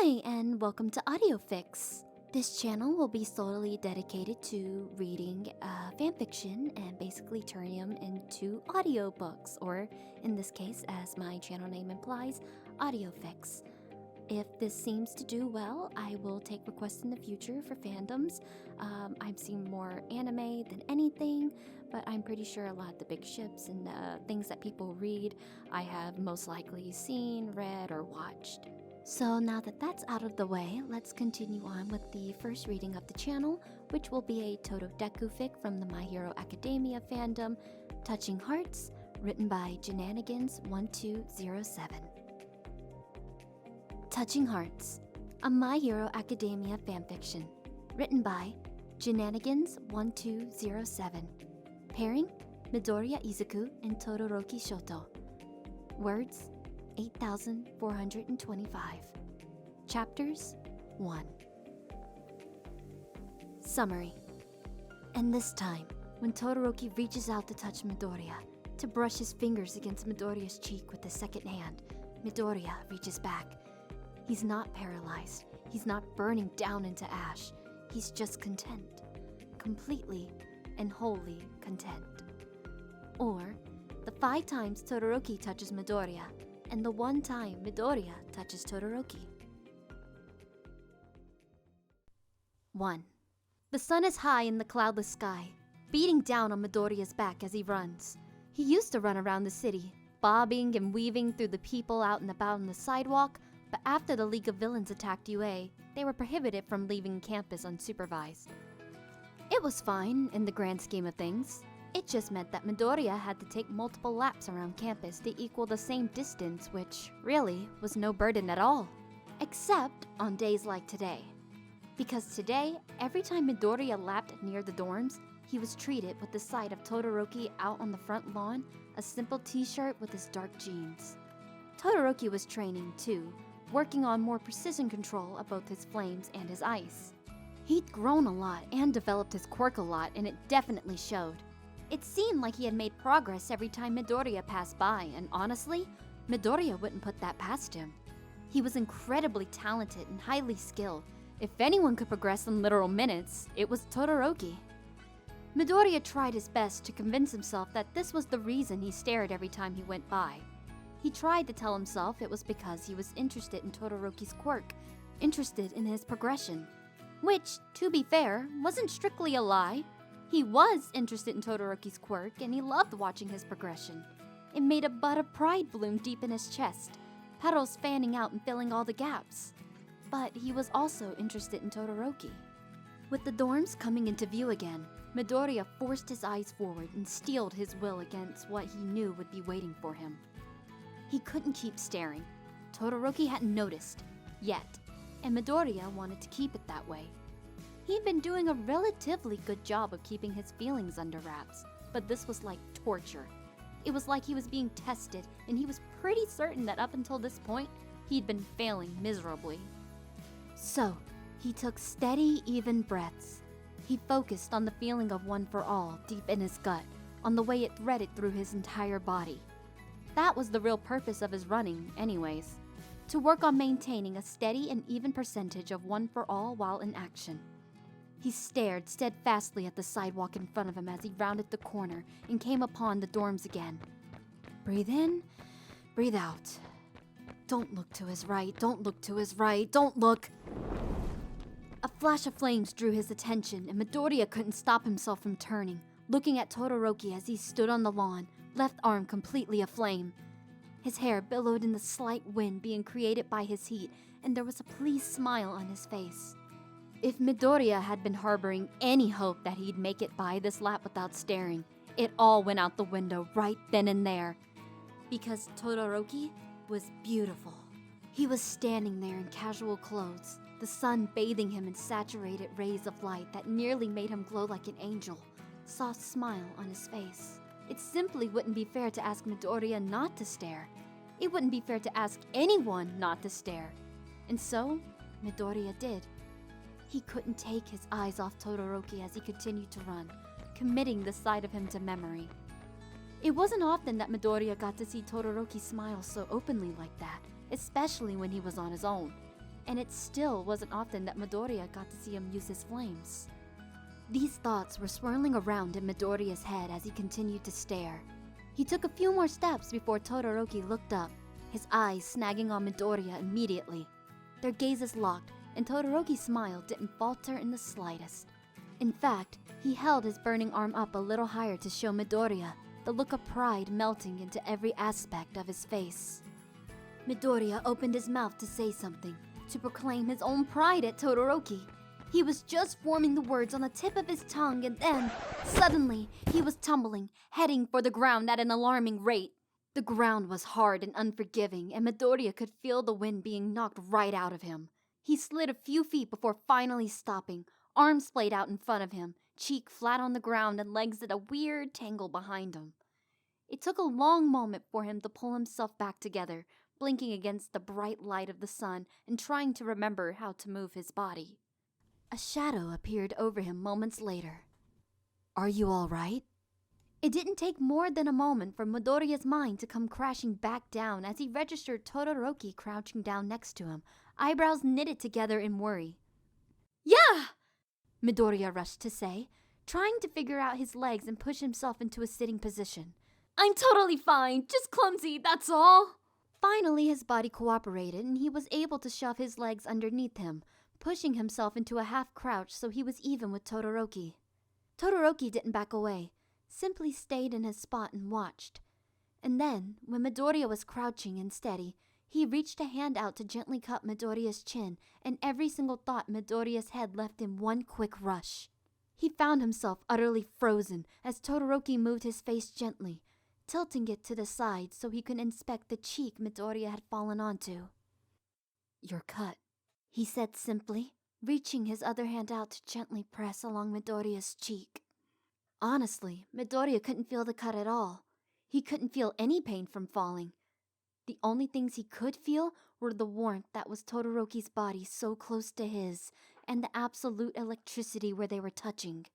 Hi, and welcome to AudioFics. This channel will be solely dedicated to reading fanfiction and basically turning them into audiobooks, or in this case, as my channel name implies, AudioFics. If this seems to do well, I will take requests in the future for fandoms. I'm seeing more anime than anything, but I'm pretty sure a lot of the big ships and things that people read, I have most likely seen, read, or watched. So now that that's out of the way, let's continue on with the first reading of the channel, which will be a TodoDeku fic from the My Hero Academia fandom, Touching Hearts, written by Shenanigans1207. Touching Hearts, a My Hero Academia fanfiction, written by Shenanigans1207. Pairing, Midoriya Izuku and Todoroki Shoto. Words, 8,425. Chapters 1. Summary. And this time, when Todoroki reaches out to touch Midoriya, to brush his fingers against Midoriya's cheek with the second hand, Midoriya reaches back. He's not paralyzed. He's not burning down into ash. He's just content. Completely and wholly content. Or, the 5 times Todoroki touches Midoriya, and the 1 time Midoriya touches Todoroki. 1. The sun is high in the cloudless sky, beating down on Midoriya's back as he runs. He used to run around the city, bobbing and weaving through the people out and about on the sidewalk, but after the League of Villains attacked UA, they were prohibited from leaving campus unsupervised. It was fine in the grand scheme of things. It just meant that Midoriya had to take multiple laps around campus to equal the same distance, which, really, was no burden at all. Except on days like today. Because today, every time Midoriya lapped near the dorms, he was treated with the sight of Todoroki out on the front lawn, a simple t-shirt with his dark jeans. Todoroki was training, too, working on more precision control of both his flames and his ice. He'd grown a lot and developed his quirk a lot, and it definitely showed. It seemed like he had made progress every time Midoriya passed by, and honestly, Midoriya wouldn't put that past him. He was incredibly talented and highly skilled. If anyone could progress in literal minutes, it was Todoroki. Midoriya tried his best to convince himself that this was the reason he stared every time he went by. He tried to tell himself it was because he was interested in Todoroki's quirk, interested in his progression. Which, to be fair, wasn't strictly a lie. He was interested in Todoroki's quirk, and he loved watching his progression. It made a bud of pride bloom deep in his chest, petals fanning out and filling all the gaps. But he was also interested in Todoroki. With the dorms coming into view again, Midoriya forced his eyes forward and steeled his will against what he knew would be waiting for him. He couldn't keep staring. Todoroki hadn't noticed, yet, and Midoriya wanted to keep it that way. He'd been doing a relatively good job of keeping his feelings under wraps, but this was like torture. It was like he was being tested, and he was pretty certain that up until this point, he'd been failing miserably. So, he took steady, even breaths. He focused on the feeling of one for all deep in his gut, on the way it threaded through his entire body. That was the real purpose of his running, anyways. To work on maintaining a steady and even percentage of one for all while in action. He stared steadfastly at the sidewalk in front of him as he rounded the corner and came upon the dorms again. Breathe in, breathe out. Don't look to his right, don't look to his right, don't look. A flash of flames drew his attention, and Midoriya couldn't stop himself from turning, looking at Todoroki as he stood on the lawn, left arm completely aflame. His hair billowed in the slight wind being created by his heat, and there was a pleased smile on his face. If Midoriya had been harboring any hope that he'd make it by this lap without staring, it all went out the window right then and there. Because Todoroki was beautiful. He was standing there in casual clothes, the sun bathing him in saturated rays of light that nearly made him glow like an angel, soft smile on his face. It simply wouldn't be fair to ask Midoriya not to stare. It wouldn't be fair to ask anyone not to stare. And so, Midoriya did. He couldn't take his eyes off Todoroki as he continued to run, committing the sight of him to memory. It wasn't often that Midoriya got to see Todoroki smile so openly like that, especially when he was on his own. and it still wasn't often that Midoriya got to see him use his flames. These thoughts were swirling around in Midoriya's head as he continued to stare. He took a few more steps before Todoroki looked up, his eyes snagging on Midoriya immediately. Their gazes locked, and Todoroki's smile didn't falter in the slightest. In fact, he held his burning arm up a little higher to show Midoriya, the look of pride melting into every aspect of his face. Midoriya opened his mouth to say something, to proclaim his own pride at Todoroki. He was just forming the words on the tip of his tongue, and then, suddenly, he was tumbling, heading for the ground at an alarming rate. The ground was hard and unforgiving, and Midoriya could feel the wind being knocked right out of him. He slid a few feet before finally stopping, arms splayed out in front of him, cheek flat on the ground and legs in a weird tangle behind him. It took a long moment for him to pull himself back together, blinking against the bright light of the sun and trying to remember how to move his body. A shadow appeared over him moments later. "Are you all right?" It didn't take more than a moment for Midoriya's mind to come crashing back down as he registered Todoroki crouching down next to him, eyebrows knitted together in worry. "Yeah!" Midoriya rushed to say, trying to figure out his legs and push himself into a sitting position. "I'm totally fine, just clumsy, that's all." Finally, his body cooperated and he was able to shove his legs underneath him, pushing himself into a half crouch so he was even with Todoroki. Todoroki didn't back away, simply stayed in his spot and watched. And then, when Midoriya was crouching and steady, he reached a hand out to gently cup Midoriya's chin, and every single thought in Midoriya's head left in one quick rush. He found himself utterly frozen as Todoroki moved his face gently, tilting it to the side so he could inspect the cheek Midoriya had fallen onto. "You're cut," he said simply, reaching his other hand out to gently press along Midoriya's cheek. Honestly, Midoriya couldn't feel the cut at all. He couldn't feel any pain from falling. The only things he could feel were the warmth that was Todoroki's body so close to his, and the absolute electricity where they were touching.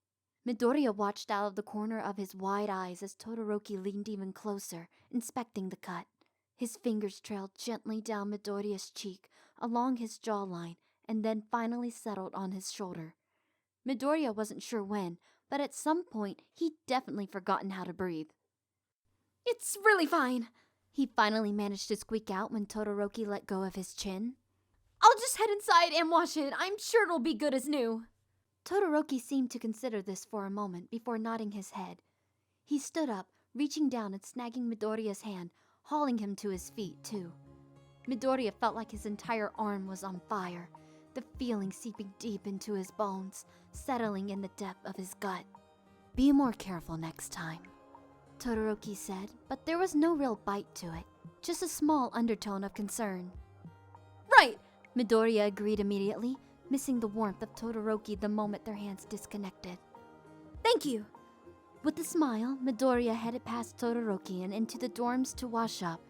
Midoriya watched out of the corner of his wide eyes as Todoroki leaned even closer, inspecting the cut. His fingers trailed gently down Midoriya's cheek, along his jawline, and then finally settled on his shoulder. Midoriya wasn't sure when, but at some point he'd definitely forgotten how to breathe. "It's really fine," he finally managed to squeak out when Todoroki let go of his chin. "I'll just head inside and wash it. I'm sure it'll be good as new." Todoroki seemed to consider this for a moment before nodding his head. He stood up, reaching down and snagging Midoriya's hand, hauling him to his feet, too. Midoriya felt like his entire arm was on fire, the feeling seeping deep into his bones, settling in the depth of his gut. "Be more careful next time," Todoroki said, but there was no real bite to it, just a small undertone of concern. "Right!" Midoriya agreed immediately, missing the warmth of Todoroki the moment their hands disconnected. "Thank you!" With a smile, Midoriya headed past Todoroki and into the dorms to wash up,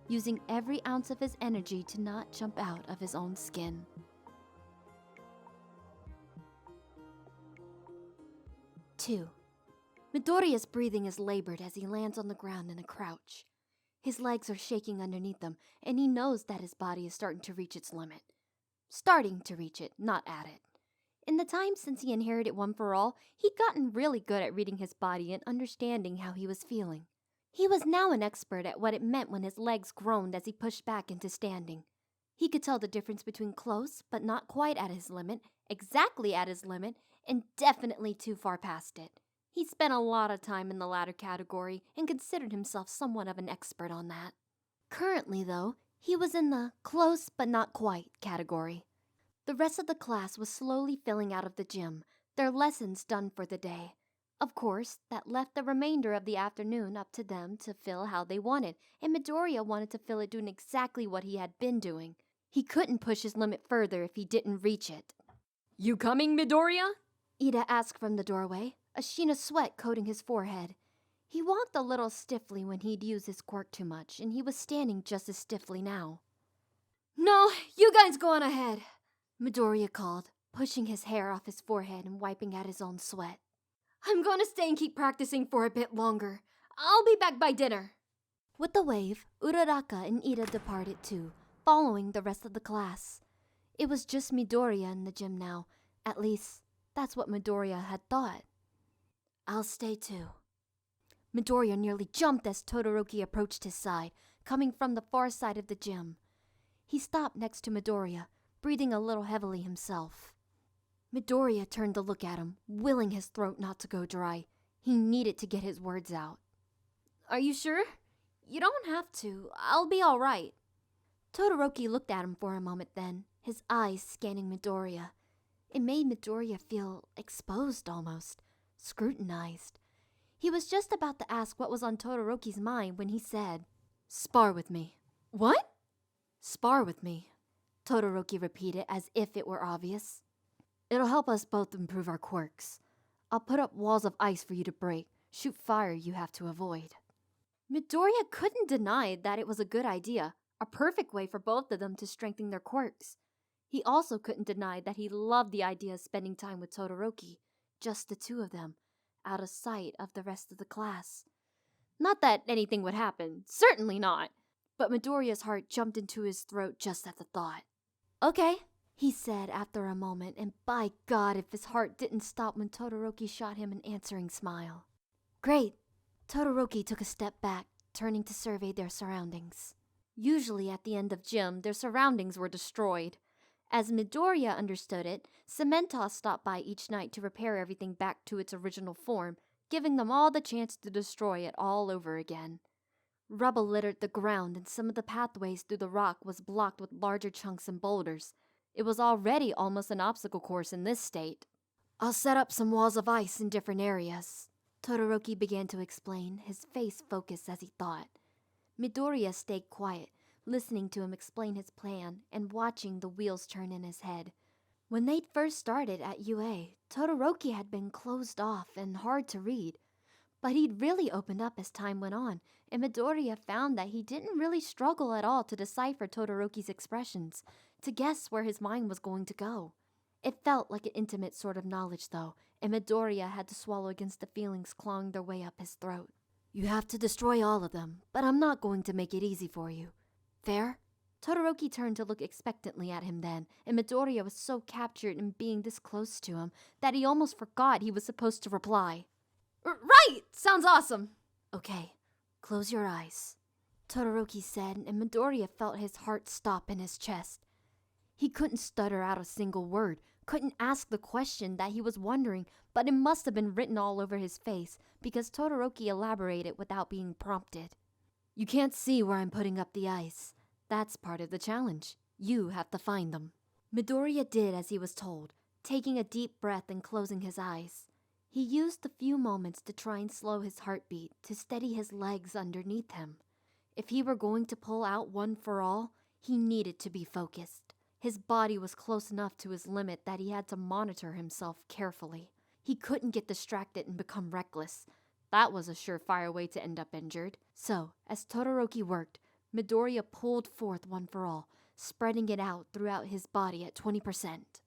using every ounce of his energy to not jump out of his own skin. 2. Midoriya's breathing is labored as he lands on the ground in a crouch. His legs are shaking underneath him, and he knows that his body is starting to reach its limit. Starting to reach it, not at it. In the time since he inherited One for All, he'd gotten really good at reading his body and understanding how he was feeling. He was now an expert at what it meant when his legs groaned as he pushed back into standing. He could tell the difference between close, but not quite at his limit, exactly at his limit, and definitely too far past it. He spent a lot of time in the latter category and considered himself somewhat of an expert on that. Currently, though, he was in the close but not quite category. The rest of the class was slowly filling out of the gym, their lessons done for the day. Of course, that left the remainder of the afternoon up to them to fill how they wanted, and Midoriya wanted to fill it doing exactly what he had been doing. He couldn't push his limit further if he didn't reach it. "You coming, Midoriya?" Ida asked from the doorway, a sheen of sweat coating his forehead. He walked a little stiffly when he'd used his quirk too much, and he was standing just as stiffly now. "No, you guys go on ahead," Midoriya called, pushing his hair off his forehead and wiping at his own sweat. "I'm going to stay and keep practicing for a bit longer. I'll be back by dinner." With the wave, Uraraka and Ida departed too, following the rest of the class. It was just Midoriya in the gym now. At least, that's what Midoriya had thought. "I'll stay too." Midoriya nearly jumped as Todoroki approached his side, coming from the far side of the gym. He stopped next to Midoriya, breathing a little heavily himself. Midoriya turned to look at him, willing his throat not to go dry. He needed to get his words out. "Are you sure? You don't have to. I'll be all right." Todoroki looked at him for a moment then, his eyes scanning Midoriya. It made Midoriya feel exposed almost, scrutinized. He was just about to ask what was on Todoroki's mind when he said, "Spar with me." "What?" "Spar with me," Todoroki repeated as if it were obvious. "It'll help us both improve our quirks. I'll put up walls of ice for you to break, shoot fire you have to avoid." Midoriya couldn't deny that it was a good idea, a perfect way for both of them to strengthen their quirks. He also couldn't deny that he loved the idea of spending time with Todoroki, just the two of them, out of sight of the rest of the class. Not that anything would happen, certainly not, but Midoriya's heart jumped into his throat just at the thought. "Okay," he said after a moment, and by God if his heart didn't stop when Todoroki shot him an answering smile. "Great." Todoroki took a step back, turning to survey their surroundings. Usually at the end of gym, their surroundings were destroyed. As Midoriya understood it, Cementos stopped by each night to repair everything back to its original form, giving them all the chance to destroy it all over again. Rubble littered the ground and some of the pathways through the rock was blocked with larger chunks and boulders. It was already almost an obstacle course in this state. "I'll set up some walls of ice in different areas," Todoroki began to explain, his face focused as he thought. Midoriya stayed quiet, listening to him explain his plan and watching the wheels turn in his head. When they'd first started at UA, Todoroki had been closed off and hard to read. But he'd really opened up as time went on, and Midoriya found that he didn't really struggle at all to decipher Todoroki's expressions, to guess where his mind was going to go. It felt like an intimate sort of knowledge, though, and Midoriya had to swallow against the feelings clawing their way up his throat. "You have to destroy all of them, but I'm not going to make it easy for you. Fair?" Todoroki turned to look expectantly at him then, and Midoriya was so captured in being this close to him that he almost forgot he was supposed to reply. "Right! Sounds awesome!" "Okay, close your eyes," Todoroki said, and Midoriya felt his heart stop in his chest. He couldn't stutter out a single word, couldn't ask the question that he was wondering, but it must have been written all over his face because Todoroki elaborated without being prompted. "You can't see where I'm putting up the ice. That's part of the challenge. You have to find them." Midoriya did as he was told, taking a deep breath and closing his eyes. He used a few moments to try and slow his heartbeat to steady his legs underneath him. If he were going to pull out one for all, he needed to be focused. His body was close enough to his limit that he had to monitor himself carefully. He couldn't get distracted and become reckless. That was a surefire way to end up injured. So, as Todoroki worked, Midoriya pulled forth one for all, spreading it out throughout his body at 20%.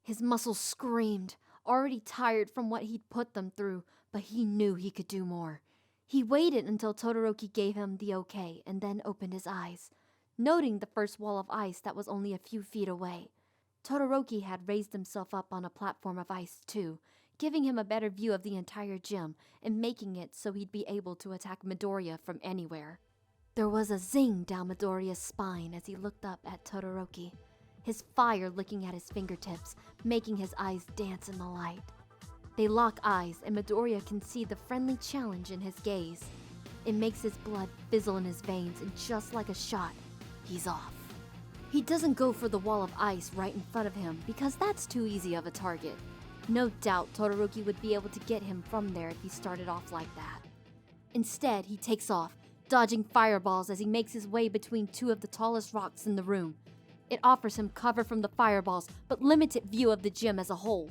His muscles screamed, already tired from what he'd put them through, but he knew he could do more. He waited until Todoroki gave him the okay and then opened his eyes, noting the first wall of ice that was only a few feet away. Todoroki had raised himself up on a platform of ice too, giving him a better view of the entire gym and making it so he'd be able to attack Midoriya from anywhere. There was a zing down Midoriya's spine as he looked up at Todoroki, his fire licking at his fingertips, making his eyes dance in the light. They lock eyes and Midoriya can see the friendly challenge in his gaze. It makes his blood fizzle in his veins, and just like a shot, he's off. He doesn't go for the wall of ice right in front of him because that's too easy of a target. No doubt Todoroki would be able to get him from there if he started off like that. Instead, he takes off, dodging fireballs as he makes his way between two of the tallest rocks in the room. It offers him cover from the fireballs, but limited view of the gym as a whole.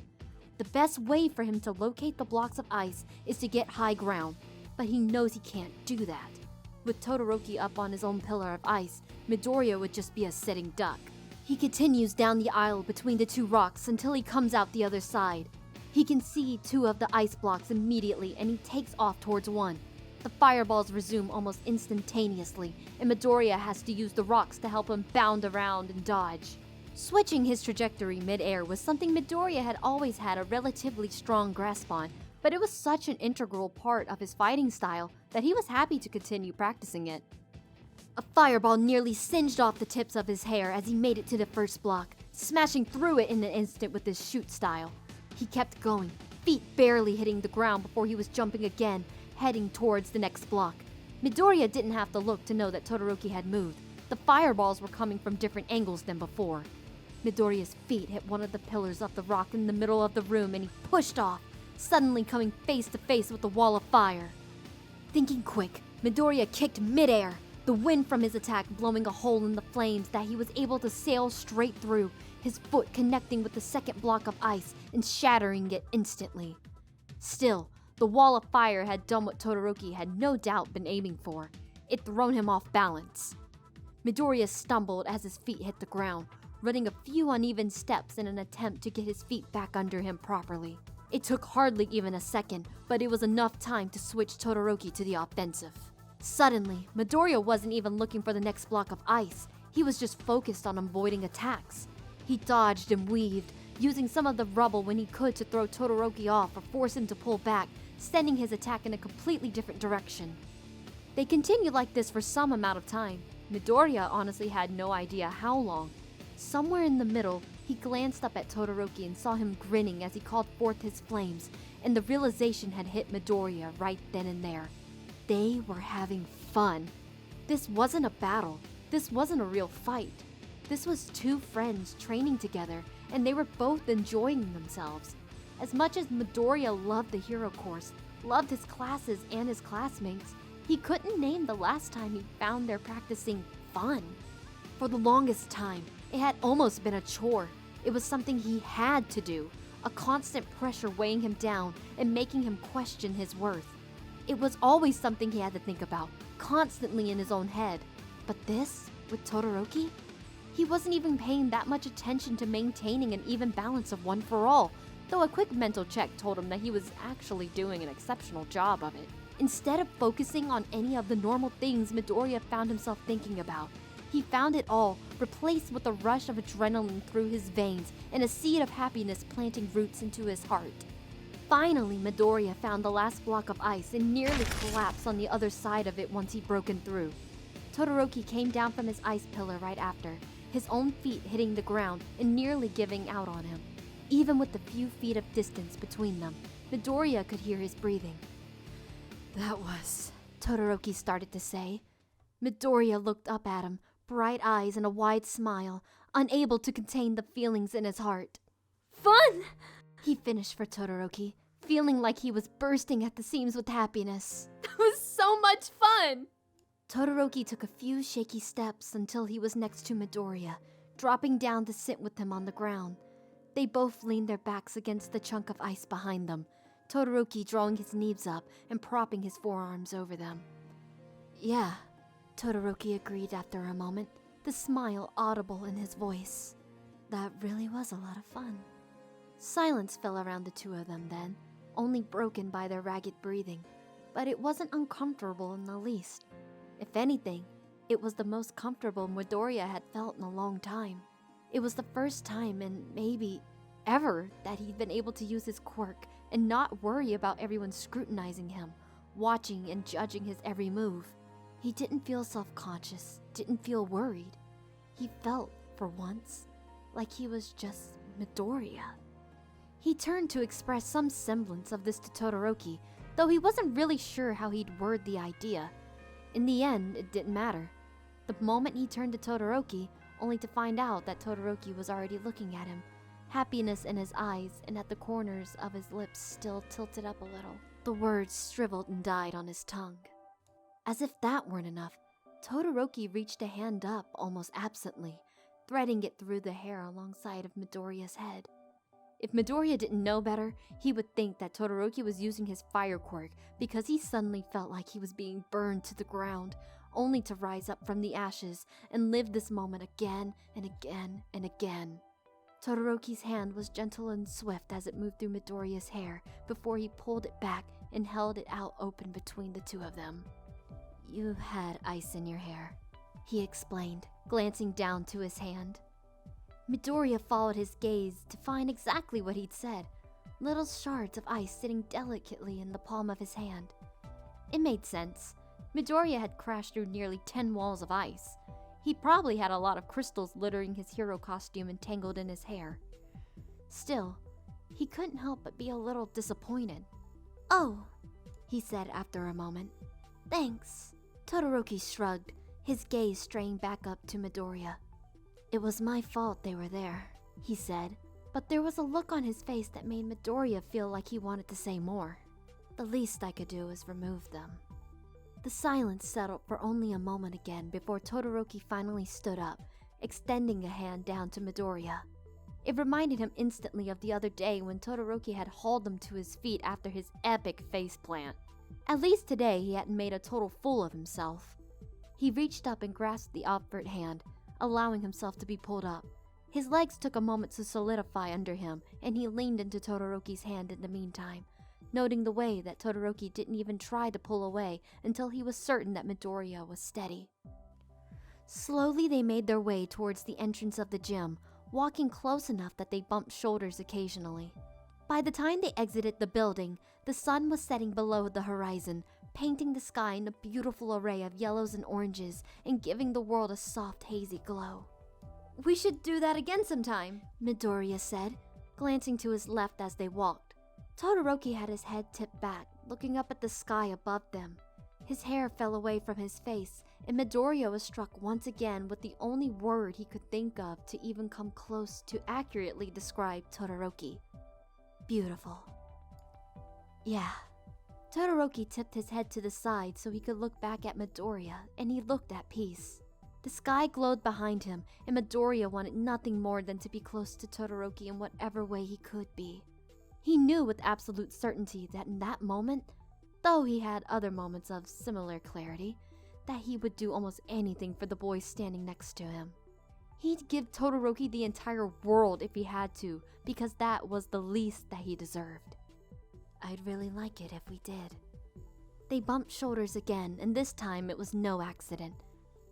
The best way for him to locate the blocks of ice is to get high ground, but he knows he can't do that. With Todoroki up on his own pillar of ice, Midoriya would just be a sitting duck. He continues down the aisle between the two rocks until he comes out the other side. He can see two of the ice blocks immediately and he takes off towards one. The fireballs resume almost instantaneously, and Midoriya has to use the rocks to help him bound around and dodge. Switching his trajectory mid-air was something Midoriya had always had a relatively strong grasp on, but it was such an integral part of his fighting style that he was happy to continue practicing it. A fireball nearly singed off the tips of his hair as he made it to the first block, smashing through it in an instant with his shoot style. He kept going, feet barely hitting the ground before he was jumping again, heading towards the next block. Midoriya didn't have to look to know that Todoroki had moved. The fireballs were coming from different angles than before. Midoriya's feet hit one of the pillars of the rock in the middle of the room and he pushed off, suddenly coming face to face with the wall of fire. Thinking quick, Midoriya kicked mid-air, the wind from his attack blowing a hole in the flames that he was able to sail straight through, his foot connecting with the second block of ice and shattering it instantly. Still, the wall of fire had done what Todoroki had no doubt been aiming for. It thrown him off balance. Midoriya stumbled as his feet hit the ground, running a few uneven steps in an attempt to get his feet back under him properly. It took hardly even a second, but it was enough time to switch Todoroki to the offensive. Suddenly, Midoriya wasn't even looking for the next block of ice. He was just focused on avoiding attacks. He dodged and weaved, using some of the rubble when he could to throw Todoroki off or force him to pull back, sending his attack in a completely different direction. They continued like this for some amount of time. Midoriya honestly had no idea how long. Somewhere in the middle, he glanced up at Todoroki and saw him grinning as he called forth his flames, and the realization had hit Midoriya right then and there. They were having fun. This wasn't a battle. This wasn't a real fight. This was two friends training together, and they were both enjoying themselves. As much as Midoriya loved the hero course, loved his classes and his classmates, he couldn't name the last time he found their practicing fun. For the longest time, it had almost been a chore. It was something he had to do, a constant pressure weighing him down and making him question his worth. It was always something he had to think about, constantly in his own head. But this, with Todoroki, he wasn't even paying that much attention to maintaining an even balance of one for all, though a quick mental check told him that he was actually doing an exceptional job of it. Instead of focusing on any of the normal things Midoriya found himself thinking about, he found it all replaced with a rush of adrenaline through his veins and a seed of happiness planting roots into his heart. Finally, Midoriya found the last block of ice and nearly collapsed on the other side of it once he'd broken through. Todoroki came down from his ice pillar right after, his own feet hitting the ground and nearly giving out on him. Even with the few feet of distance between them, Midoriya could hear his breathing. "That was..." Todoroki started to say. Midoriya looked up at him, bright eyes and a wide smile, unable to contain the feelings in his heart. "Fun!" he finished for Todoroki, feeling like he was bursting at the seams with happiness. "That was so much fun!" Todoroki took a few shaky steps until he was next to Midoriya, dropping down to sit with him on the ground. They both leaned their backs against the chunk of ice behind them, Todoroki drawing his knees up and propping his forearms over them. "Yeah," Todoroki agreed after a moment, the smile audible in his voice. "That really was a lot of fun." Silence fell around the two of them then, only broken by their ragged breathing, but it wasn't uncomfortable in the least. If anything, it was the most comfortable Midoriya had felt in a long time. It was the first time in maybe ever that he'd been able to use his quirk and not worry about everyone scrutinizing him, watching and judging his every move. He didn't feel self-conscious, didn't feel worried. He felt, for once, like he was just Midoriya. He turned to express some semblance of this to Todoroki, though he wasn't really sure how he'd word the idea. In the end, it didn't matter. The moment he turned to Todoroki, only to find out that Todoroki was already looking at him, happiness in his eyes and at the corners of his lips still tilted up a little. The words shriveled and died on his tongue. As if that weren't enough, Todoroki reached a hand up almost absently, threading it through the hair alongside of Midoriya's head. If Midoriya didn't know better, he would think that Todoroki was using his fire quirk because he suddenly felt like he was being burned to the ground, only to rise up from the ashes and live this moment again and again and again. Todoroki's hand was gentle and swift as it moved through Midoriya's hair before he pulled it back and held it out open between the two of them. "You had ice in your hair," he explained, glancing down to his hand. Midoriya followed his gaze to find exactly what he'd said. Little shards of ice sitting delicately in the palm of his hand. It made sense. Midoriya had crashed through nearly 10 walls of ice. He probably had a lot of crystals littering his hero costume and tangled in his hair. Still, he couldn't help but be a little disappointed. "Oh," he said after a moment. "Thanks." Todoroki shrugged, his gaze straying back up to Midoriya. "It was my fault they were there," he said, but there was a look on his face that made Midoriya feel like he wanted to say more. "The least I could do is remove them." The silence settled for only a moment again before Todoroki finally stood up, extending a hand down to Midoriya. It reminded him instantly of the other day when Todoroki had hauled him to his feet after his epic faceplant. At least today he hadn't made a total fool of himself. He reached up and grasped the outward hand, allowing himself to be pulled up. His legs took a moment to solidify under him, and he leaned into Todoroki's hand in the meantime, noting the way that Todoroki didn't even try to pull away until he was certain that Midoriya was steady. Slowly they made their way towards the entrance of the gym, walking close enough that they bumped shoulders occasionally. By the time they exited the building, the sun was setting below the horizon, painting the sky in a beautiful array of yellows and oranges and giving the world a soft, hazy glow. "We should do that again sometime," Midoriya said, glancing to his left as they walked. Todoroki had his head tipped back, looking up at the sky above them. His hair fell away from his face, and Midoriya was struck once again with the only word he could think of to even come close to accurately describe Todoroki. Beautiful. Yeah. Todoroki tipped his head to the side so he could look back at Midoriya, and he looked at peace. The sky glowed behind him, and Midoriya wanted nothing more than to be close to Todoroki in whatever way he could be. He knew with absolute certainty that in that moment, though he had other moments of similar clarity, that he would do almost anything for the boy standing next to him. He'd give Todoroki the entire world if he had to, because that was the least that he deserved. "I'd really like it if we did." They bumped shoulders again, and this time it was no accident.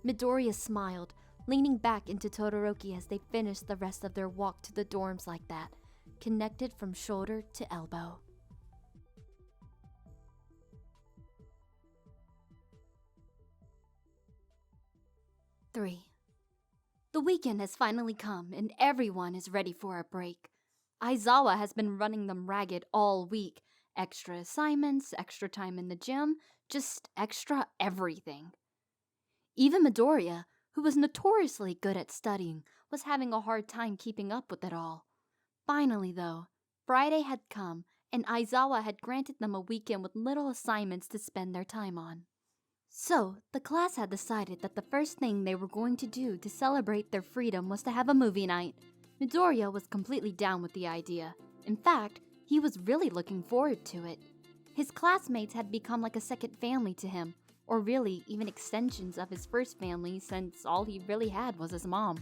Midoriya smiled, leaning back into Todoroki as they finished the rest of their walk to the dorms like that, connected from shoulder to elbow. Three. The weekend has finally come, and everyone is ready for a break. Aizawa has been running them ragged all week. Extra assignments, extra time in the gym, just extra everything. Even Midoriya, who was notoriously good at studying, was having a hard time keeping up with it all. Finally, though, Friday had come, and Aizawa had granted them a weekend with little assignments to spend their time on. So, the class had decided that the first thing they were going to do to celebrate their freedom was to have a movie night. Midoriya was completely down with the idea. In fact, he was really looking forward to it. His classmates had become like a second family to him, or really even extensions of his first family since all he really had was his mom.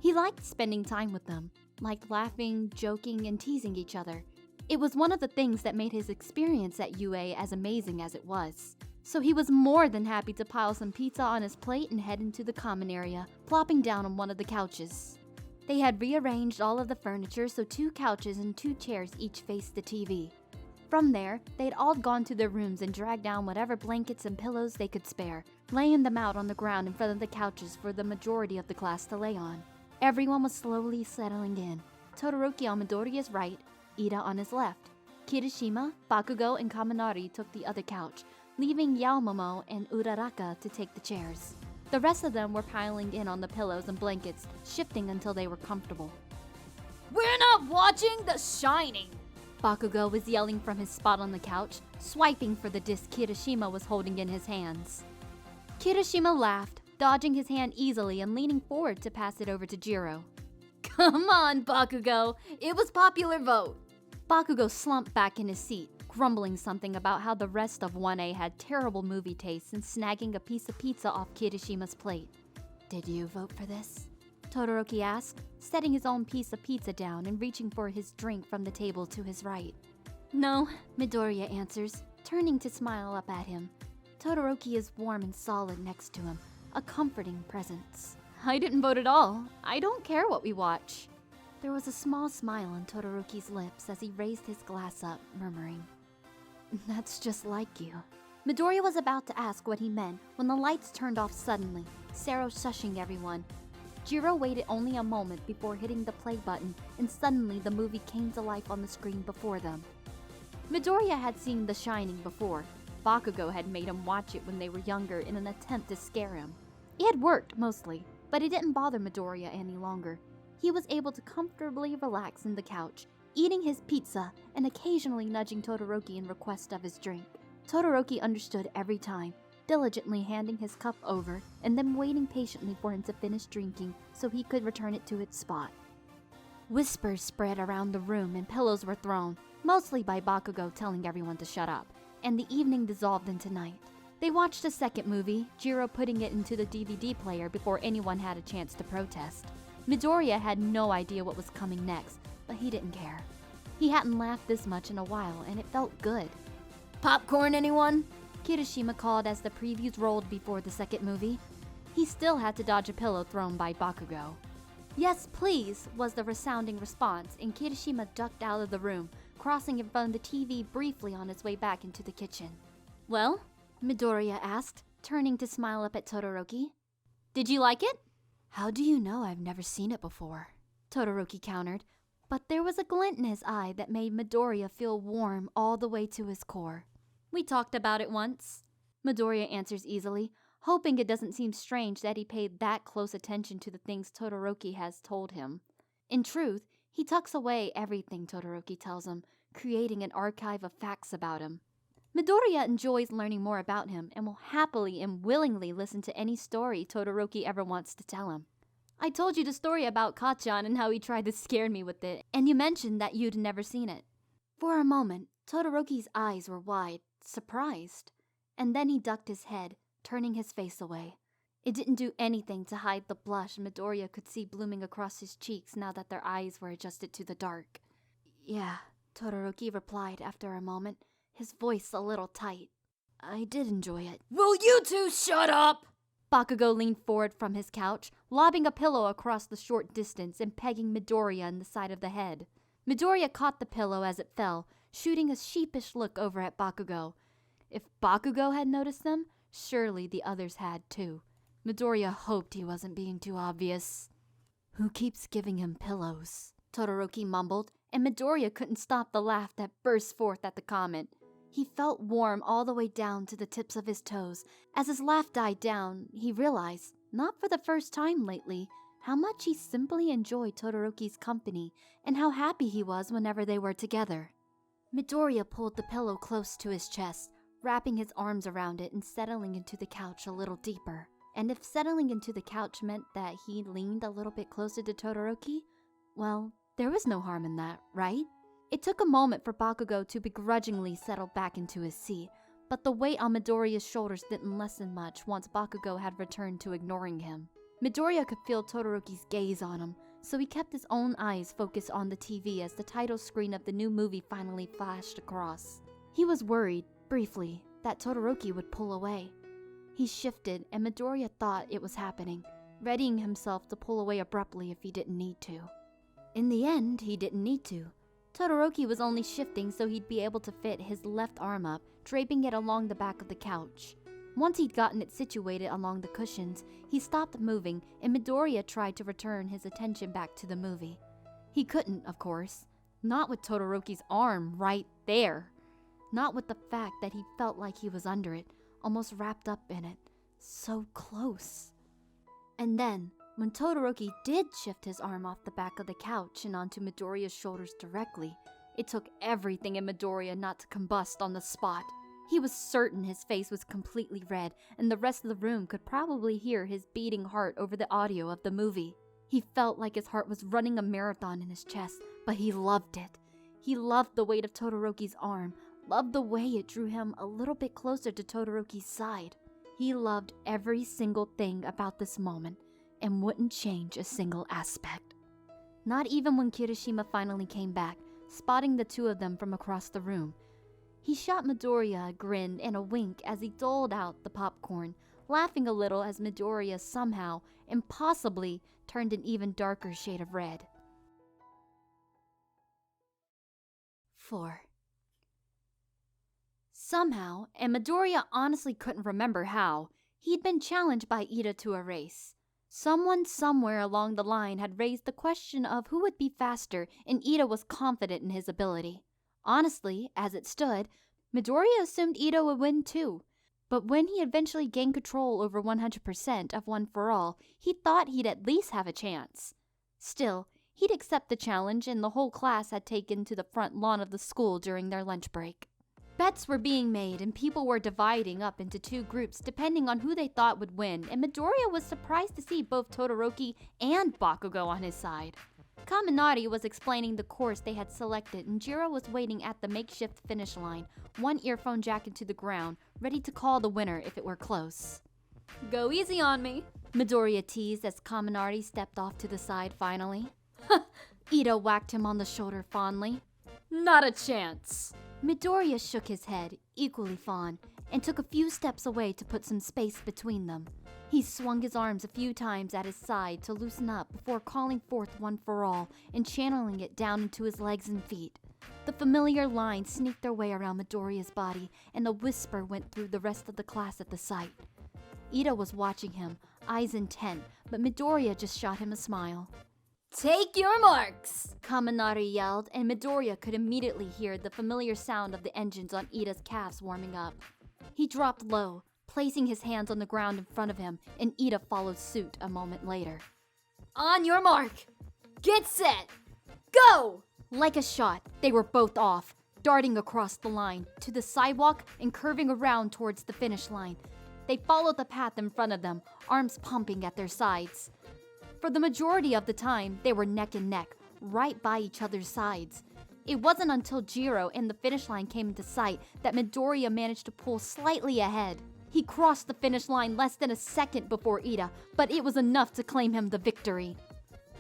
He liked spending time with them, liked laughing, joking, and teasing each other. It was one of the things that made his experience at UA as amazing as it was. So he was more than happy to pile some pizza on his plate and head into the common area, plopping down on one of the couches. They had rearranged all of the furniture so 2 couches and 2 chairs each faced the TV. From there, they'd all gone to their rooms and dragged down whatever blankets and pillows they could spare, laying them out on the ground in front of the couches for the majority of the class to lay on. Everyone was slowly settling in. Todoroki on Midoriya's right, Ida on his left. Kirishima, Bakugo, and Kaminari took the other couch, leaving Yaomomo and Uraraka to take the chairs. The rest of them were piling in on the pillows and blankets, shifting until they were comfortable. "We're not watching The Shining!" Bakugo was yelling from his spot on the couch, swiping for the disc Kirishima was holding in his hands. Kirishima laughed, dodging his hand easily and leaning forward to pass it over to Jiro. "Come on, Bakugo! It was popular vote!" Bakugo slumped back in his seat, grumbling something about how the rest of 1A had terrible movie tastes and snagging a piece of pizza off Kirishima's plate. "Did you vote for this?" Todoroki asked, setting his own piece of pizza down and reaching for his drink from the table to his right. "No," Midoriya answers, turning to smile up at him. Todoroki is warm and solid next to him, a comforting presence. "I didn't vote at all. I don't care what we watch." There was a small smile on Todoroki's lips as he raised his glass up, murmuring, "That's just like you." Midoriya was about to ask what he meant when the lights turned off suddenly, Sero shushing everyone. Jiro waited only a moment before hitting the play button, and suddenly the movie came to life on the screen before them. Midoriya had seen The Shining before. Bakugo had made him watch it when they were younger in an attempt to scare him. It had worked, mostly, but it didn't bother Midoriya any longer. He was able to comfortably relax in the couch, eating his pizza and occasionally nudging Todoroki in request of his drink. Todoroki understood every time, diligently handing his cup over and then waiting patiently for him to finish drinking so he could return it to its spot. Whispers spread around the room and pillows were thrown, mostly by Bakugo telling everyone to shut up, and the evening dissolved into night. They watched a second movie, Jiro putting it into the DVD player before anyone had a chance to protest. Midoriya had no idea what was coming next, but he didn't care. He hadn't laughed this much in a while, and it felt good. Popcorn, anyone? Kirishima called as the previews rolled before the second movie. He still had to dodge a pillow thrown by Bakugo. "Yes, please," was the resounding response, and Kirishima ducked out of the room, crossing in front of the TV briefly on his way back into the kitchen. Well, Midoriya asked, turning to smile up at Todoroki. did you like it? "How do you know I've never seen it before?" Todoroki countered, but there was a glint in his eye that made Midoriya feel warm all the way to his core. We talked about it once. Midoriya answers easily, hoping it doesn't seem strange that he paid that close attention to the things Todoroki has told him. In truth, he tucks away everything Todoroki tells him, creating an archive of facts about him. Midoriya enjoys learning more about him and will happily and willingly listen to any story Todoroki ever wants to tell him. I told you the story about Kachan and how he tried to scare me with it, And you mentioned that you'd never seen it. For a moment, Todoroki's eyes were wide, surprised, and then he ducked his head, turning his face away. It didn't do anything to hide the blush Midoriya could see blooming across his cheeks now that their eyes were adjusted to the dark. "Yeah," Todoroki replied after a moment, his voice a little tight. "I did enjoy it." Will you two shut up? Bakugo leaned forward from his couch, lobbing a pillow across the short distance and pegging Midoriya in the side of the head. Midoriya caught the pillow as it fell, shooting a sheepish look over at Bakugo. If Bakugo had noticed them, surely the others had too. Midoriya hoped he wasn't being too obvious. "Who keeps giving him pillows?" Todoroki mumbled, and Midoriya couldn't stop the laugh that burst forth at the comment. He felt warm all the way down to the tips of his toes. As his laugh died down, he realized, not for the first time lately, how much he simply enjoyed Todoroki's company and how happy he was whenever they were together. Midoriya pulled the pillow close to his chest, wrapping his arms around it and settling into the couch a little deeper. And if settling into the couch meant that he leaned a little bit closer to Todoroki, well, there was no harm in that, right? It took a moment for Bakugo to begrudgingly settle back into his seat, but the weight on Midoriya's shoulders didn't lessen much once Bakugo had returned to ignoring him. Midoriya could feel Todoroki's gaze on him, so he kept his own eyes focused on the TV as the title screen of the new movie finally flashed across. He was worried, briefly, that Todoroki would pull away. He shifted, and Midoriya thought it was happening, readying himself to pull away abruptly if he didn't need to. In the end, he didn't need to. Todoroki was only shifting so he'd be able to fit his left arm up, draping it along the back of the couch. Once he'd gotten it situated along the cushions, he stopped moving, and Midoriya tried to return his attention back to the movie. He couldn't, of course. Not with Todoroki's arm right there. Not with the fact that he felt like he was under it, almost wrapped up in it. So close. And then, when Todoroki did shift his arm off the back of the couch and onto Midoriya's shoulders directly, it took everything in Midoriya not to combust on the spot. He was certain his face was completely red, and the rest of the room could probably hear his beating heart over the audio of the movie. He felt like his heart was running a marathon in his chest, but he loved it. He loved the weight of Todoroki's arm, loved the way it drew him a little bit closer to Todoroki's side. He loved every single thing about this moment, and wouldn't change a single aspect. Not even when Kirishima finally came back, spotting the two of them from across the room. He shot Midoriya a grin and a wink as he doled out the popcorn, laughing a little as Midoriya somehow, impossibly, turned an even darker shade of red. 4. Somehow, and Midoriya honestly couldn't remember how, he'd been challenged by Ida to a race. Someone somewhere along the line had raised the question of who would be faster, and Ida was confident in his ability. Honestly, as it stood, Midoriya assumed Ida would win too. But when he eventually gained control over 100% of One For All, he thought he'd at least have a chance. Still, he'd accept the challenge, and the whole class had taken to the front lawn of the school during their lunch break. Bets were being made, and people were dividing up into two groups depending on who they thought would win, and Midoriya was surprised to see both Todoroki and Bakugo on his side. Kaminari was explaining the course they had selected, and Jiro was waiting at the makeshift finish line, one earphone jack into the ground, ready to call the winner if it were close. Go easy on me, Midoriya teased as Kaminari stepped off to the side finally. Ida whacked him on the shoulder fondly. Not a chance. Midoriya shook his head, equally fond, and took a few steps away to put some space between them. He swung his arms a few times at his side to loosen up before calling forth One For All and channeling it down into his legs and feet. The familiar lines sneaked their way around Midoriya's body, and a whisper went through the rest of the class at the sight. Ida was watching him, eyes intent, but Midoriya just shot him a smile. Take your marks! Kaminari yelled, and Midoriya could immediately hear the familiar sound of the engines on Ida's calves warming up. He dropped low, placing his hands on the ground in front of him, and Ida followed suit a moment later. On your mark! Get set! Go! Like a shot, they were both off, darting across the line, to the sidewalk and curving around towards the finish line. They followed the path in front of them, arms pumping at their sides. For the majority of the time, they were neck and neck, right by each other's sides. It wasn't until Jiro and the finish line came into sight that Midoriya managed to pull slightly ahead. He crossed the finish line less than a second before Ida, but it was enough to claim him the victory.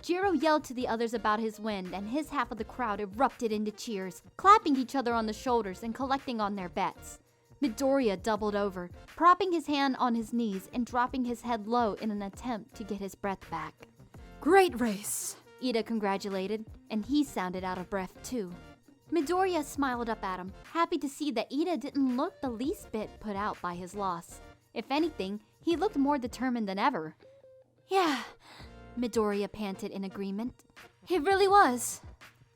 Jiro yelled to the others about his win, and his half of the crowd erupted into cheers, clapping each other on the shoulders and collecting on their bets. Midoriya doubled over, propping his hand on his knees and dropping his head low in an attempt to get his breath back. Great race, Ida congratulated, and he sounded out of breath too. Midoriya smiled up at him, happy to see that Ida didn't look the least bit put out by his loss. If anything, he looked more determined than ever. Yeah, Midoriya panted in agreement. It really was.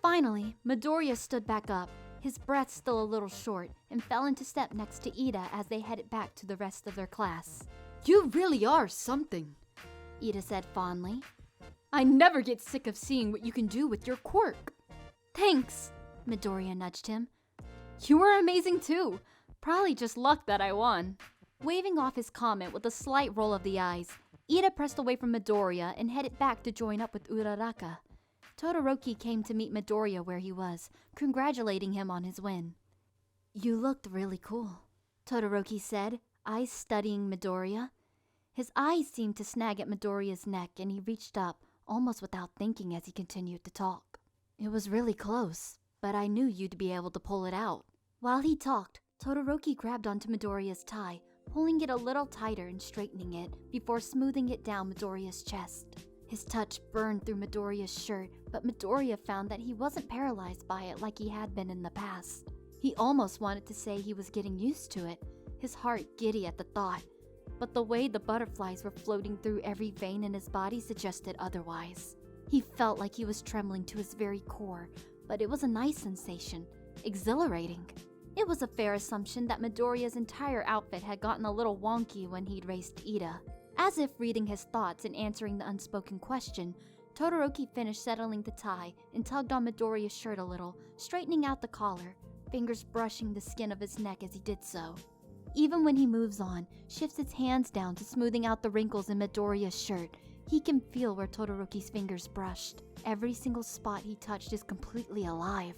Finally, Midoriya stood back up, his breath still a little short, and fell into step next to Ida as they headed back to the rest of their class. You really are something, Ida said fondly. I never get sick of seeing what you can do with your quirk. Thanks, Midoriya nudged him. You were amazing too. Probably just luck that I won. Waving off his comment with a slight roll of the eyes, Ida pressed away from Midoriya and headed back to join up with Uraraka. Todoroki came to meet Midoriya where he was, congratulating him on his win. You looked really cool, Todoroki said, eyes studying Midoriya. His eyes seemed to snag at Midoriya's neck, and he reached up, almost without thinking as he continued to talk. It was really close, but I knew you'd be able to pull it out. While he talked, Todoroki grabbed onto Midoriya's tie, pulling it a little tighter and straightening it before smoothing it down Midoriya's chest. His touch burned through Midoriya's shirt, but Midoriya found that he wasn't paralyzed by it like he had been in the past. He almost wanted to say he was getting used to it, his heart giddy at the thought. But the way the butterflies were floating through every vein in his body suggested otherwise. He felt like he was trembling to his very core, but it was a nice sensation, exhilarating. It was a fair assumption that Midoriya's entire outfit had gotten a little wonky when he'd raced Ida. As if reading his thoughts and answering the unspoken question, Todoroki finished settling the tie and tugged on Midoriya's shirt a little, straightening out the collar, fingers brushing the skin of his neck as he did so. Even when he moves on, shifts his hands down to smoothing out the wrinkles in Midoriya's shirt, he can feel where Todoroki's fingers brushed. Every single spot he touched is completely alive,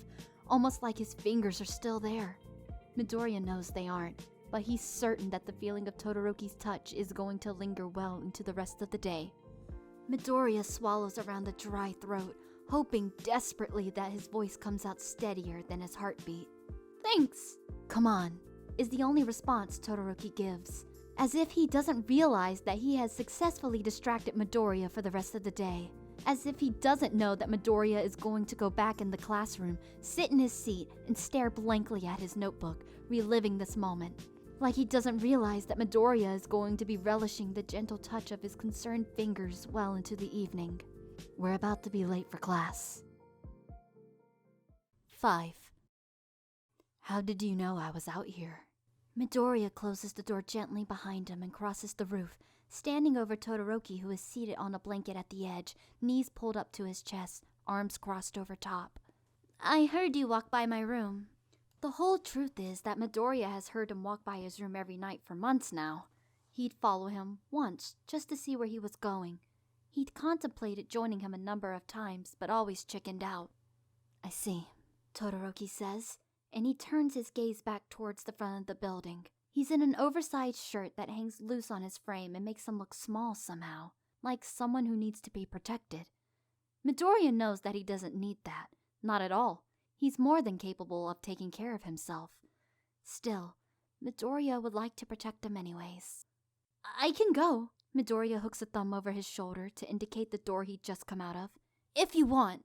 almost like his fingers are still there. Midoriya knows they aren't, but he's certain that the feeling of Todoroki's touch is going to linger well into the rest of the day. Midoriya swallows around the dry throat, hoping desperately that his voice comes out steadier than his heartbeat. Thanks! Come on, is the only response Todoroki gives, as if he doesn't realize that he has successfully distracted Midoriya for the rest of the day. As if he doesn't know that Midoriya is going to go back in the classroom, sit in his seat, and stare blankly at his notebook, reliving this moment. Like he doesn't realize that Midoriya is going to be relishing the gentle touch of his concerned fingers well into the evening. We're about to be late for class. 5. How did you know I was out here? Midoriya closes the door gently behind him and crosses the roof, standing over Todoroki, who is seated on a blanket at the edge, knees pulled up to his chest, arms crossed over top. I heard you walk by my room. The whole truth is that Midoriya has heard him walk by his room every night for months now. He'd follow him once, just to see where he was going. He'd contemplated joining him a number of times, but always chickened out. I see, Todoroki says, and he turns his gaze back towards the front of the building. He's in an oversized shirt that hangs loose on his frame and makes him look small somehow, like someone who needs to be protected. Midoriya knows that he doesn't need that, not at all. He's more than capable of taking care of himself. Still, Midoriya would like to protect him anyways. I can go. Midoriya hooks a thumb over his shoulder to indicate the door he'd just come out of. If you want.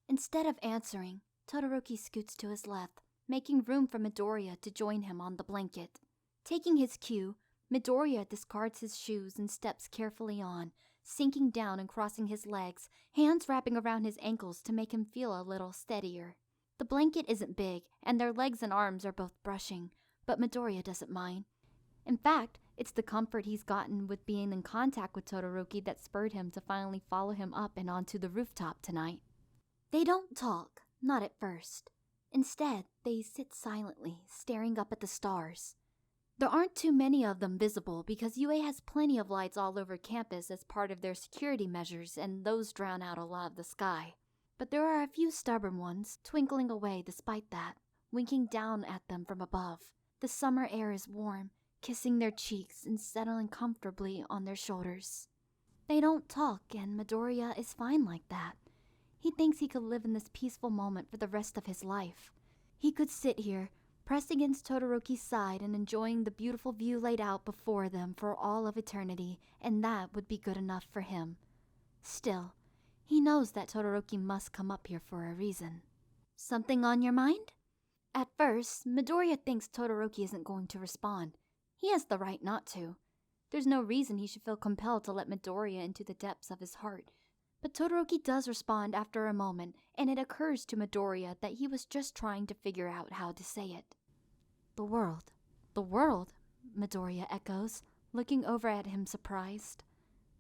Instead of answering, Todoroki scoots to his left, making room for Midoriya to join him on the blanket. Taking his cue, Midoriya discards his shoes and steps carefully on, sinking down and crossing his legs, hands wrapping around his ankles to make him feel a little steadier. The blanket isn't big, and their legs and arms are both brushing, but Midoriya doesn't mind. In fact, it's the comfort he's gotten with being in contact with Todoroki that spurred him to finally follow him up and onto the rooftop tonight. They don't talk, not at first. Instead, they sit silently, staring up at the stars. There aren't too many of them visible because UA has plenty of lights all over campus as part of their security measures, and those drown out a lot of the sky. But there are a few stubborn ones, twinkling away despite that, winking down at them from above. The summer air is warm, kissing their cheeks and settling comfortably on their shoulders. They don't talk, and Midoriya is fine like that. He thinks he could live in this peaceful moment for the rest of his life. He could sit here, pressed against Todoroki's side and enjoying the beautiful view laid out before them for all of eternity, and that would be good enough for him. Still, he knows that Todoroki must come up here for a reason. Something on your mind? At first, Midoriya thinks Todoroki isn't going to respond. He has the right not to. There's no reason he should feel compelled to let Midoriya into the depths of his heart. But Todoroki does respond after a moment, and it occurs to Midoriya that he was just trying to figure out how to say it. The world. The world, Midoriya echoes, looking over at him surprised.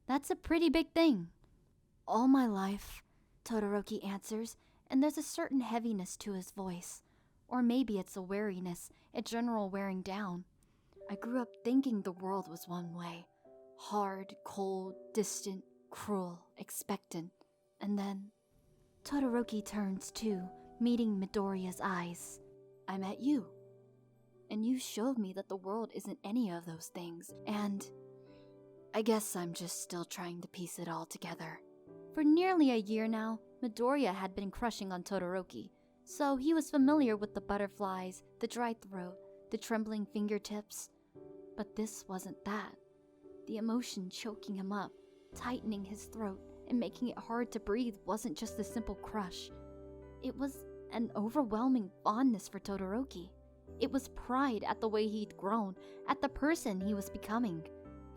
That's a pretty big thing. All my life, Todoroki answers, and there's a certain heaviness to his voice. Or maybe it's a weariness, a general wearing down. I grew up thinking the world was one way. Hard, cold, distant, cruel, expectant. And then Todoroki turns too, meeting Midoriya's eyes. I met you. And you showed me that the world isn't any of those things, and I guess I'm just still trying to piece it all together. For nearly a year now, Midoriya had been crushing on Todoroki, so he was familiar with the butterflies, the dry throat, the trembling fingertips. But this wasn't that. The emotion choking him up, tightening his throat, and making it hard to breathe wasn't just a simple crush. It was an overwhelming fondness for Todoroki. It was pride at the way he'd grown, at the person he was becoming.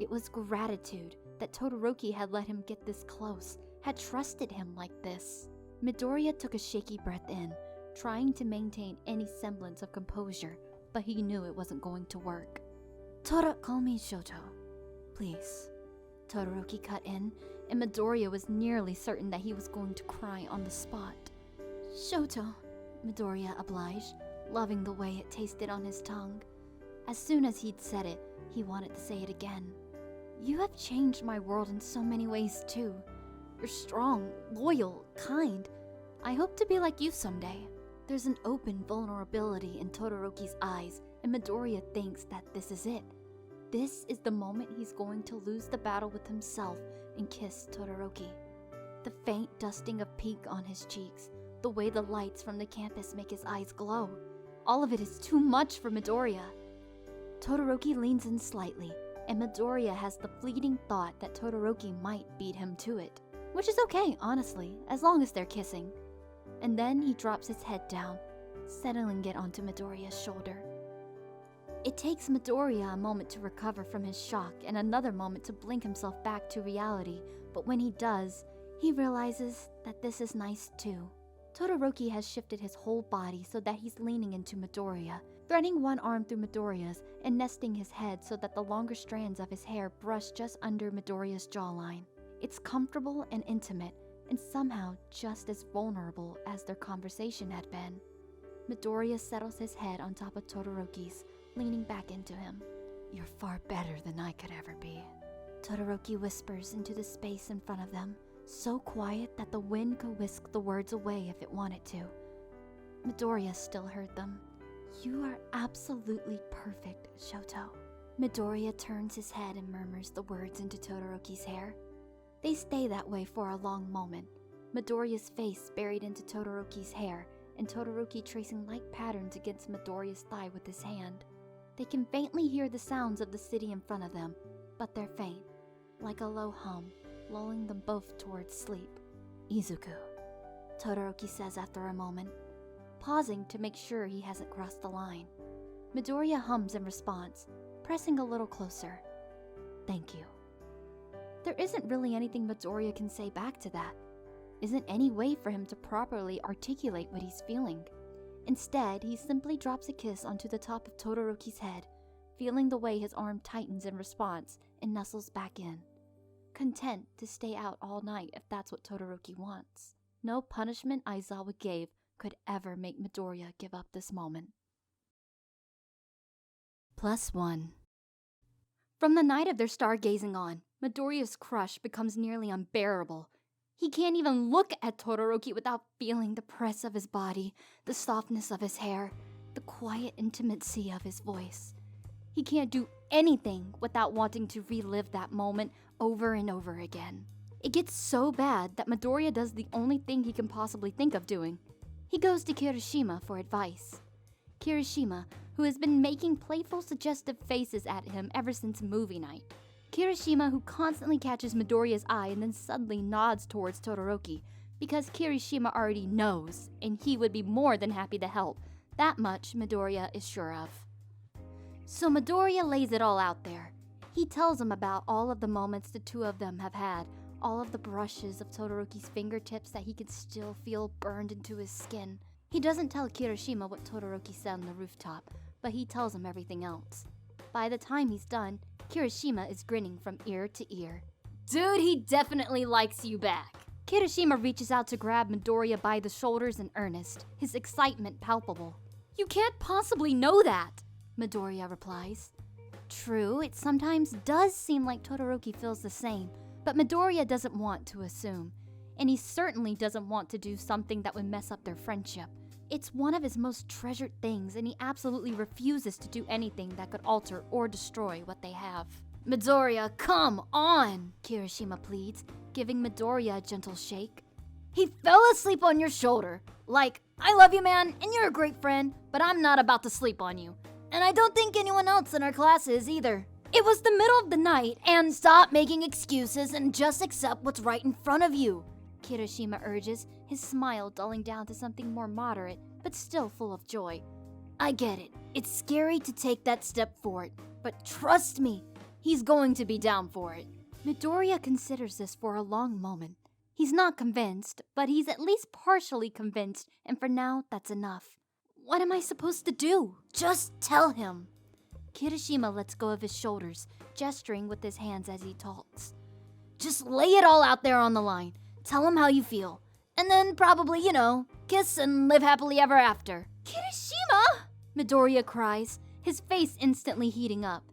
It was gratitude that Todoroki had let him get this close, had trusted him like this. Midoriya took a shaky breath in, trying to maintain any semblance of composure, but he knew it wasn't going to work. Call me Shoto, please. Todoroki cut in, and Midoriya was nearly certain that he was going to cry on the spot. Shoto, Midoriya obliged, loving the way it tasted on his tongue. As soon as he'd said it, he wanted to say it again. You have changed my world in so many ways too. You're strong, loyal, kind. I hope to be like you someday. There's an open vulnerability in Todoroki's eyes, and Midoriya thinks that this is it. This is the moment he's going to lose the battle with himself and kiss Todoroki. The faint dusting of pink on his cheeks, the way the lights from the campus make his eyes glow. All of it is too much for Midoriya. Todoroki leans in slightly, and Midoriya has the fleeting thought that Todoroki might beat him to it. which is okay, honestly, as long as they're kissing. And then he drops his head down, settling it onto Midoriya's shoulder. It takes Midoriya a moment to recover from his shock and another moment to blink himself back to reality, but when he does, he realizes that this is nice too. Todoroki has shifted his whole body so that he's leaning into Midoriya, threading one arm through Midoriya's and nesting his head so that the longer strands of his hair brush just under Midoriya's jawline. It's comfortable and intimate, and somehow just as vulnerable as their conversation had been. Midoriya settles his head on top of Todoroki's, leaning back into him. "You're far better than I could ever be," Todoroki whispers into the space in front of them, so quiet that the wind could whisk the words away if it wanted to. Midoriya still heard them. "You are absolutely perfect, Shoto." Midoriya turns his head and murmurs the words into Todoroki's hair. They stay that way for a long moment, Midoriya's face buried into Todoroki's hair, and Todoroki tracing light patterns against Midoriya's thigh with his hand. They can faintly hear the sounds of the city in front of them, but they're faint, like a low hum, lulling them both towards sleep. "Izuku," Todoroki says after a moment, pausing to make sure he hasn't crossed the line. Midoriya hums in response, pressing a little closer. "Thank you." There isn't really anything Midoriya can say back to that. Isn't any way for him to properly articulate what he's feeling. Instead, he simply drops a kiss onto the top of Todoroki's head, feeling the way his arm tightens in response and nestles back in. Content to stay out all night if that's what Todoroki wants. No punishment Aizawa gave could ever make Midoriya give up this moment. +1. From the night of their stargazing on, Midoriya's crush becomes nearly unbearable. He can't even look at Todoroki without feeling the press of his body, the softness of his hair, the quiet intimacy of his voice. He can't do anything without wanting to relive that moment over and over again. It gets so bad that Midoriya does the only thing he can possibly think of doing. He goes to Kirishima for advice. Kirishima, who has been making playful, suggestive faces at him ever since movie night. Kirishima, who constantly catches Midoriya's eye and then suddenly nods towards Todoroki, because Kirishima already knows, and he would be more than happy to help. That much Midoriya is sure of. So Midoriya lays it all out there. He tells him about all of the moments the two of them have had, all of the brushes of Todoroki's fingertips that he can still feel burned into his skin. He doesn't tell Kirishima what Todoroki said on the rooftop, but he tells him everything else. By the time he's done, Kirishima is grinning from ear to ear. Dude, he definitely likes you back. Kirishima reaches out to grab Midoriya by the shoulders in earnest, his excitement palpable. "You can't possibly know that," Midoriya replies. True, it sometimes does seem like Todoroki feels the same, but Midoriya doesn't want to assume. And he certainly doesn't want to do something that would mess up their friendship. It's one of his most treasured things, and he absolutely refuses to do anything that could alter or destroy what they have. "Midoriya, come on," Kirishima pleads, giving Midoriya a gentle shake. "He fell asleep on your shoulder. Like, I love you, man, and you're a great friend, but I'm not about to sleep on you. And I don't think anyone else in our class is either. It was the middle of the night, and stop making excuses and just accept what's right in front of you," Kirishima urges, his smile dulling down to something more moderate, but still full of joy. "I get it. It's scary to take that step forward, but trust me, he's going to be down for it." Midoriya considers this for a long moment. He's not convinced, but he's at least partially convinced, and for now, that's enough. What am I supposed to do? Just tell him. Kirishima lets go of his shoulders, gesturing with his hands as he talks. "Just lay it all out there on the line. Tell him how you feel. And then probably, kiss and live happily ever after." "Kirishima!" Midoriya cries, his face instantly heating up.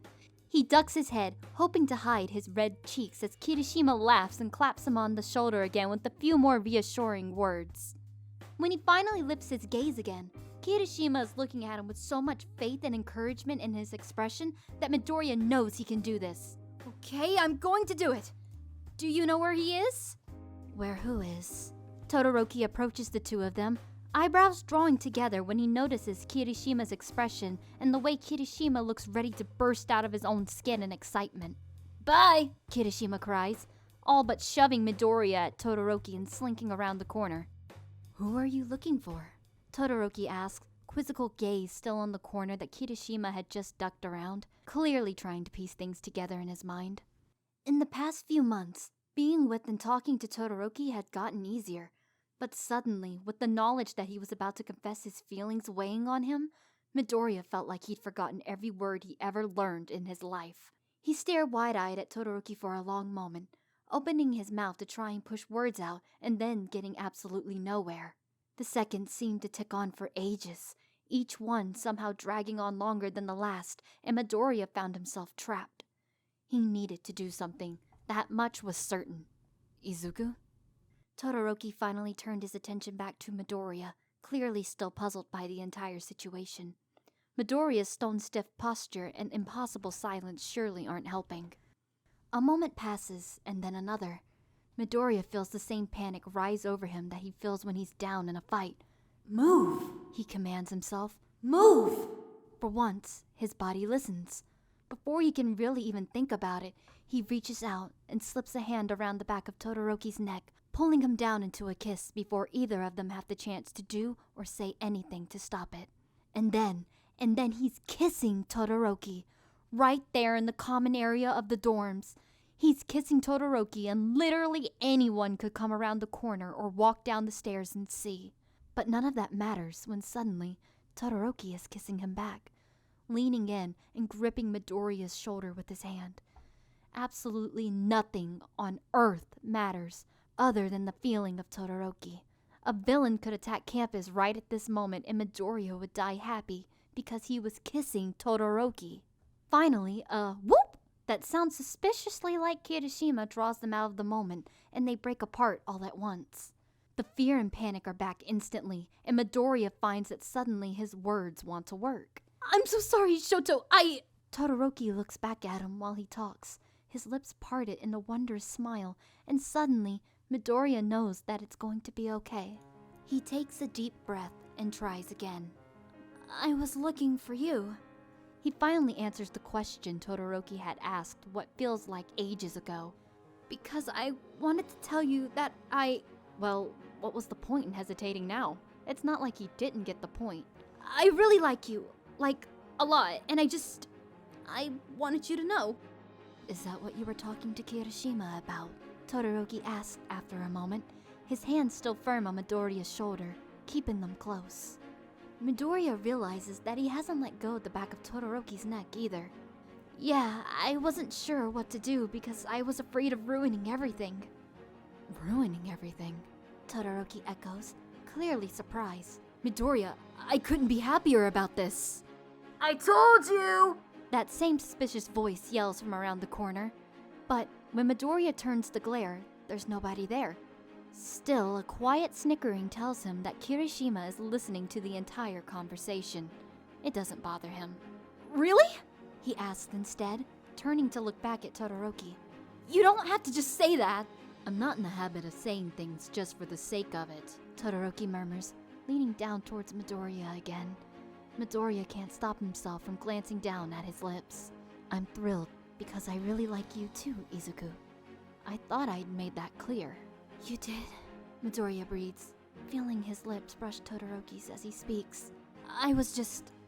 He ducks his head, hoping to hide his red cheeks as Kirishima laughs and claps him on the shoulder again with a few more reassuring words. When he finally lifts his gaze again, Kirishima is looking at him with so much faith and encouragement in his expression that Midoriya knows he can do this. "Okay, I'm going to do it. Do you know where he is?" Where who is? Todoroki approaches the two of them, eyebrows drawing together when he notices Kirishima's expression and the way Kirishima looks ready to burst out of his own skin in excitement. "Bye," Kirishima cries, all but shoving Midoriya at Todoroki and slinking around the corner. "Who are you looking for?" Todoroki asked, quizzical gaze still on the corner that Kirishima had just ducked around, clearly trying to piece things together in his mind. In the past few months, being with and talking to Todoroki had gotten easier, but suddenly, with the knowledge that he was about to confess his feelings weighing on him, Midoriya felt like he'd forgotten every word he ever learned in his life. He stared wide-eyed at Todoroki for a long moment, opening his mouth to try and push words out and then getting absolutely nowhere. The seconds seemed to tick on for ages, each one somehow dragging on longer than the last, and Midoriya found himself trapped. He needed to do something, that much was certain. "Izuku?" Todoroki finally turned his attention back to Midoriya, clearly still puzzled by the entire situation. Midoriya's stone-stiff posture and impossible silence surely aren't helping. A moment passes, and then another. Midoriya feels the same panic rise over him that he feels when he's down in a fight. "Move!" he commands himself. "Move!" For once, his body listens. Before he can really even think about it, he reaches out and slips a hand around the back of Todoroki's neck, pulling him down into a kiss before either of them have the chance to do or say anything to stop it. And then he's kissing Todoroki, right there in the common area of the dorms. He's kissing Todoroki, and literally anyone could come around the corner or walk down the stairs and see. But none of that matters when suddenly Todoroki is kissing him back, leaning in and gripping Midoriya's shoulder with his hand. Absolutely nothing on earth matters other than the feeling of Todoroki. A villain could attack campus right at this moment and Midoriya would die happy because he was kissing Todoroki. Finally, a whoop that sounds suspiciously like Kirishima draws them out of the moment, and they break apart all at once. The fear and panic are back instantly, and Midoriya finds that suddenly his words want to work. "I'm so sorry, Shoto, Todoroki looks back at him while he talks, his lips parted in a wondrous smile, and suddenly Midoriya knows that it's going to be okay. He takes a deep breath and tries again. "I was looking for you." He finally answers the question Todoroki had asked what feels like ages ago. "Because I wanted to tell you that Well, what was the point in hesitating now? It's not like he didn't get the point. "I really like you, like, a lot, and I wanted you to know." "Is that what you were talking to Kirishima about?" Todoroki asked after a moment, his hand still firm on Midoriya's shoulder, keeping them close. Midoriya realizes that he hasn't let go of the back of Todoroki's neck either. "Yeah, I wasn't sure what to do because I was afraid of ruining everything." "Ruining everything?" Todoroki echoes, clearly surprised. "Midoriya, I couldn't be happier about this." I told you! That same suspicious voice yells from around the corner. But when Midoriya turns to glare, there's nobody there. Still, a quiet snickering tells him that Kirishima is listening to the entire conversation. It doesn't bother him. Really? He asks instead, turning to look back at Todoroki. You don't have to just say that. "I'm not in the habit of saying things just for the sake of it," Todoroki murmurs, leaning down towards Midoriya again. Midoriya can't stop himself from glancing down at his lips. "I'm thrilled because I really like you too, Izuku. I thought I'd made that clear." "You did," Midoriya breathes, feeling his lips brush Todoroki's as he speaks.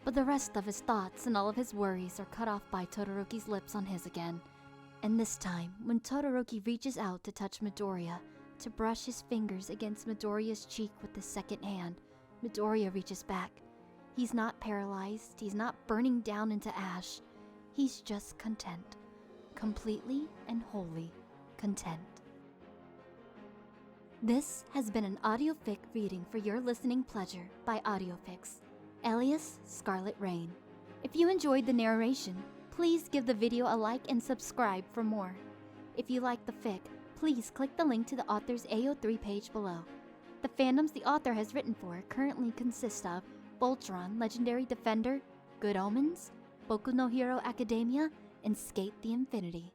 But the rest of his thoughts and all of his worries are cut off by Todoroki's lips on his again. And this time, when Todoroki reaches out to touch Midoriya, to brush his fingers against Midoriya's cheek with his second hand, Midoriya reaches back. He's not paralyzed, he's not burning down into ash. He's just content. Completely and wholly content. This has been an AudioFic reading for your listening pleasure by AudioFics, alias Scarlet Rain. If you enjoyed the narration, please give the video a like and subscribe for more. If you like the fic, please click the link to the author's AO3 page below. The fandoms the author has written for currently consist of Voltron, Legendary Defender, Good Omens, Boku no Hero Academia, and Skate the Infinity.